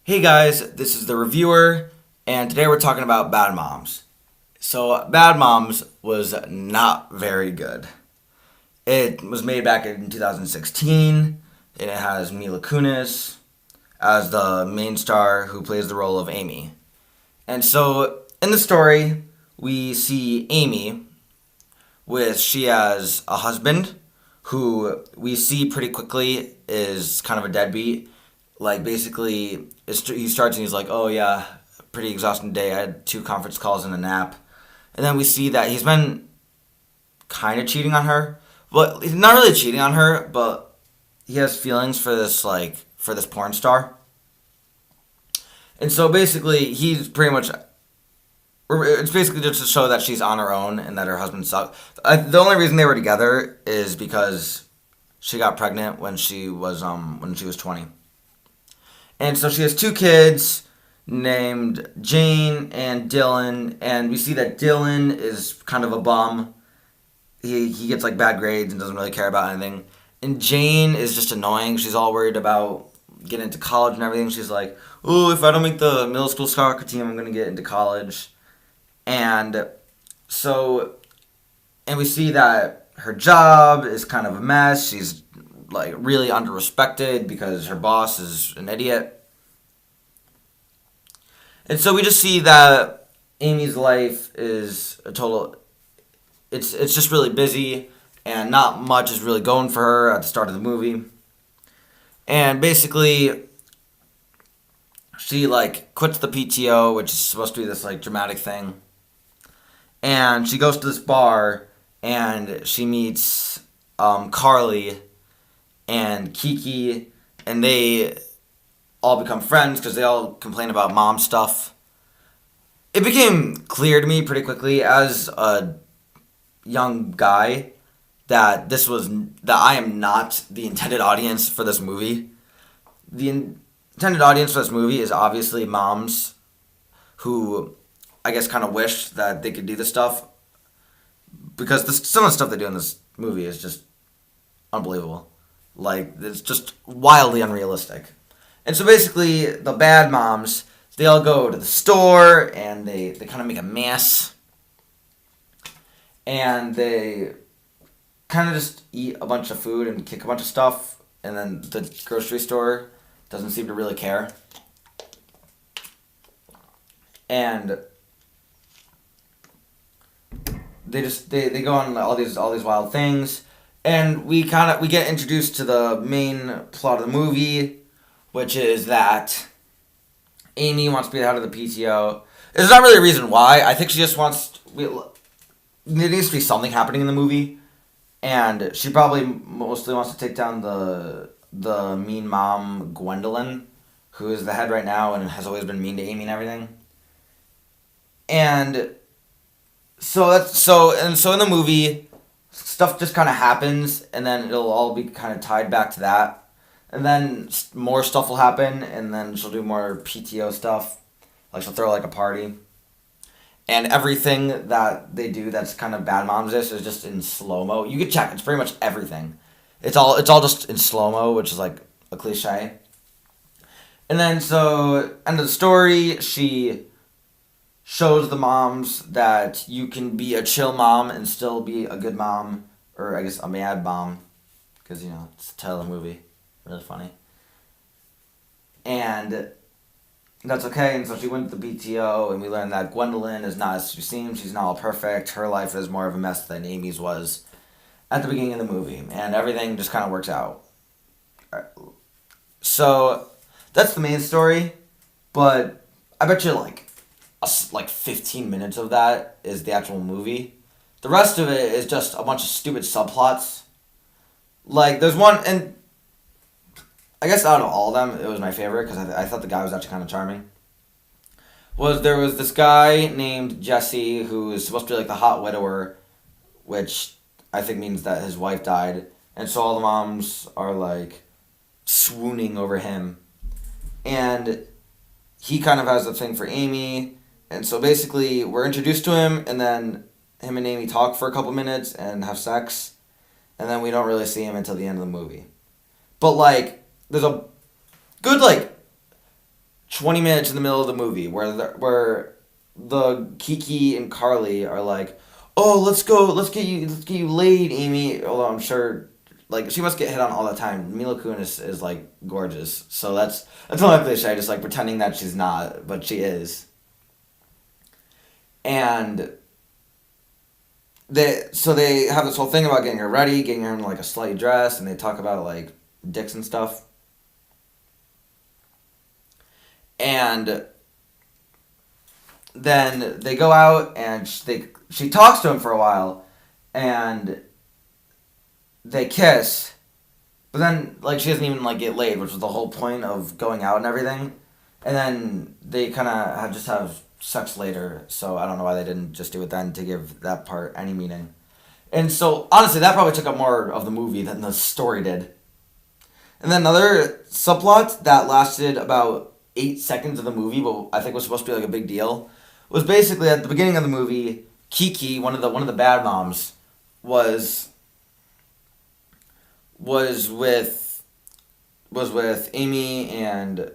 Hey guys, this is the reviewer, and today we're talking about Bad Moms. So, Bad Moms was not very good. It was made back in 2016, and it has Mila Kunis as the main star who plays the role of Amy. And so, in the story, we see Amy she has a husband who we see pretty quickly is kind of a deadbeat. Like basically, he starts and he's like, "Oh yeah, pretty exhausting day. I had two conference calls and a nap," and then we see that he's been kind of cheating on her. Well, he's not really cheating on her, but he has feelings for this porn star. And so basically, he's pretty much it's basically just to show that she's on her own and that her husband sucked. The only reason they were together is because she got pregnant when she was 20. And so she has two kids named Jane and Dylan, and we see that Dylan is kind of a bum. He gets like bad grades and doesn't really care about anything. And Jane is just annoying. She's all worried about getting into college and everything. She's like, "Oh, if I don't make the middle school soccer team, I'm gonna get into college." And so, and we see that her job is kind of a mess. She's like really underrespected because her boss is an idiot. And so we just see that Amy's life is a total. It's just really busy, and not much is really going for her at the start of the movie. And basically, she like quits the PTO, which is supposed to be this like dramatic thing, and she goes to this bar, and she meets Carly and Kiki, and they all become friends because they all complain about mom stuff. It became clear to me pretty quickly as a young guy that I am not the intended audience for this movie. The intended audience for this movie is obviously moms who I guess kind of wish that they could do this stuff because some of the stuff they do in this movie is just unbelievable. Like it's just wildly unrealistic. And so basically, the bad moms they all go to the store and they kind of make a mess and they kind of just eat a bunch of food and kick a bunch of stuff, and then the grocery store doesn't seem to really care. And they go on all these wild things, and we get introduced to the main plot of the movie, which is that Amy wants to be the head of the PTO. There's not really a reason why. I think she just wants. There needs to be something happening in the movie, and she probably mostly wants to take down the mean mom Gwendolyn, who is the head right now and has always been mean to Amy and everything. And so in the movie, stuff just kind of happens, and then it'll all be kind of tied back to that. And then more stuff will happen, and then she'll do more PTO stuff. Like she'll throw like a party. And everything that they do that's kind of bad moms is just in slow mo. You can check; it's pretty much everything. It's all just in slow mo, which is like a cliche. And then so end of the story, she shows the moms that you can be a chill mom and still be a good mom, or I guess a mad mom, because it's the title of the movie, really funny. And that's okay. And so she went to the BTO, and we learned that Gwendolyn is not as she seems. She's not all perfect. Her life is more of a mess than Amy's was at the beginning of the movie, and everything just kind of works out. So that's the main story, but I bet you like 15 minutes of that is the actual movie. The rest of it is just a bunch of stupid subplots. Like there's one, and I guess out of all of them, it was my favorite because I thought the guy was actually kind of charming. There was this guy named Jesse who is supposed to be like the hot widower, which I think means that his wife died, and so all the moms are like swooning over him, and he kind of has a thing for Amy, and so basically we're introduced to him, and then him and Amy talk for a couple minutes and have sex, and then we don't really see him until the end of the movie. But like, there's a good like 20 minutes in the middle of the movie where the Kiki and Carly are like, "Oh, let's get you laid, Amy." Although I'm sure, like, she must get hit on all the time. Mila Kunis is like gorgeous, so that's not a cliche. Just like pretending that she's not, but she is. And they have this whole thing about getting her ready, getting her in like a slutty dress, and they talk about like dicks and stuff. And then they go out and she talks to him for a while, and they kiss. But then like she doesn't even like get laid, which was the whole point of going out and everything. And then they kind of just have sex later. So I don't know why they didn't just do it then to give that part any meaning. And so honestly, that probably took up more of the movie than the story did. And then another subplot that lasted about 8 seconds of the movie, but I think was supposed to be like a big deal, was basically at the beginning of the movie, Kiki, one of the bad moms, was was with was with Amy and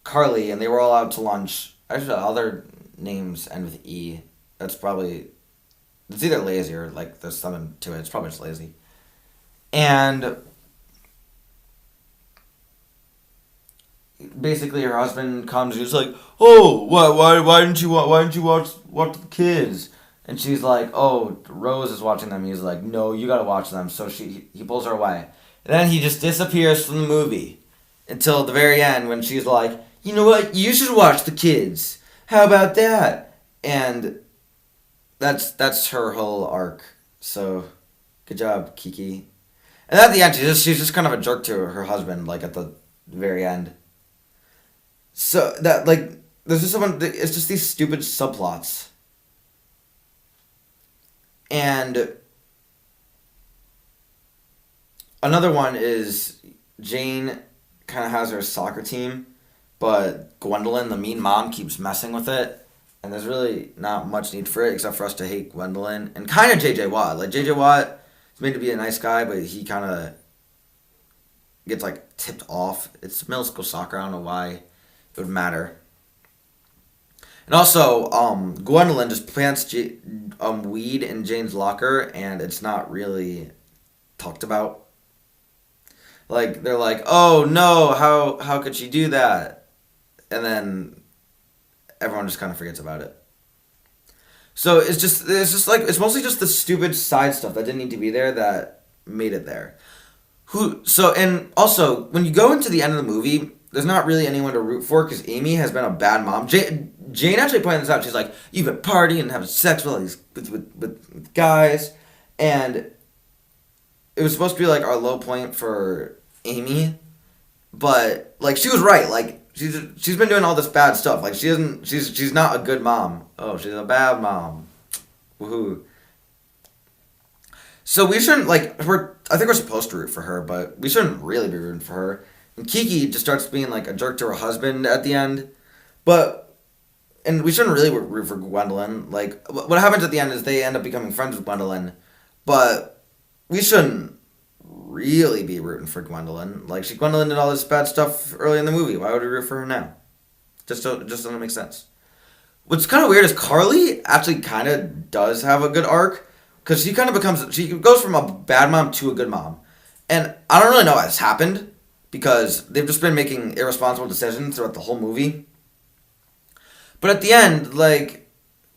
Carly, and they were all out to lunch. Actually, the other names end with E. That's probably it's either lazy or like there's something to it. It's probably just lazy. And basically, her husband comes and he's like, "Oh, why didn't you watch the kids?" And she's like, "Oh, Rose is watching them." He's like, "No, you gotta watch them." So he pulls her away, and then he just disappears from the movie until the very end when she's like, "You know what? You should watch the kids. How about that?" And that's her whole arc. So, good job, Kiki. And at the end, she's just kind of a jerk to her husband, like at the very end. So that like there's just someone. It's just these stupid subplots, and another one is Jane kind of has her soccer team, but Gwendolyn, the mean mom, keeps messing with it, and there's really not much need for it except for us to hate Gwendolyn and kind of J.J. Watt. Like J.J. Watt is made to be a nice guy, but he kind of gets like tipped off. It's middle school soccer. I don't know why it would matter. And also, Gwendolyn just plants weed in Jane's locker, and it's not really talked about. Like they're like, "Oh no, how could she do that?" And then everyone just kind of forgets about it. So it's just like it's mostly just the stupid side stuff that didn't need to be there that made it there. And also when you go into the end of the movie, there's not really anyone to root for because Amy has been a bad mom. Jane actually pointed this out. She's like, "You've been partying and having sex with all these with guys," and it was supposed to be like our low point for Amy, but like she was right. Like she's been doing all this bad stuff. Like she's not a good mom. Oh, she's a bad mom. Woohoo. So we shouldn't like I think we're supposed to root for her, but we shouldn't really be rooting for her. And Kiki just starts being like a jerk to her husband at the end, but and we shouldn't really root for Gwendolyn. Like what happens at the end is they end up becoming friends with Gwendolyn, but we shouldn't really be rooting for Gwendolyn. Like Gwendolyn did all this bad stuff early in the movie. Why would we root for her now? Just doesn't make sense. What's kind of weird is Carly actually kind of does have a good arc because she goes from a bad mom to a good mom, and I don't really know how it's happened because they've just been making irresponsible decisions throughout the whole movie. But at the end, like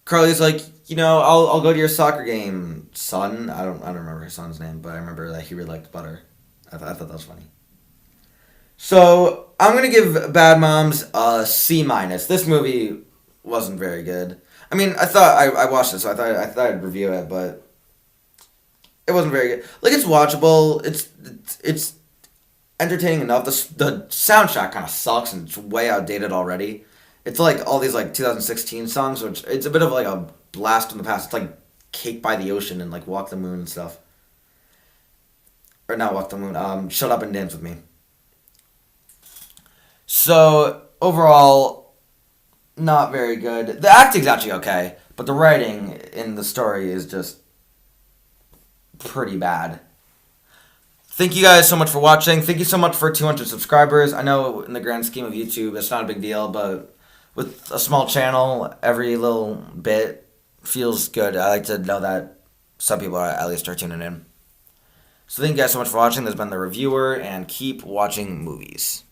Carly's like, I'll go to your soccer game, son. I don't remember her son's name, but I remember that he really liked butter. I thought that was funny. So I'm gonna give Bad Moms a C minus. This movie wasn't very good. I mean, I watched it, so I thought I'd review it, but it wasn't very good. Like it's watchable. It's entertaining enough. The soundtrack kind of sucks and it's way outdated already. It's like all these like 2016 songs, which it's a bit of like a blast from the past. It's like Cake by the Ocean and like Walk the Moon and stuff. Or not Walk the Moon. Shut Up and Dance with Me. So overall, not very good. The acting's actually okay, but the writing in the story is just pretty bad. Thank you guys so much for watching. Thank you so much for 200 subscribers. I know in the grand scheme of YouTube, it's not a big deal, but with a small channel, every little bit feels good. I like to know that some people are at least tuning in. So thank you guys so much for watching. This has been The Reviewer, and keep watching movies.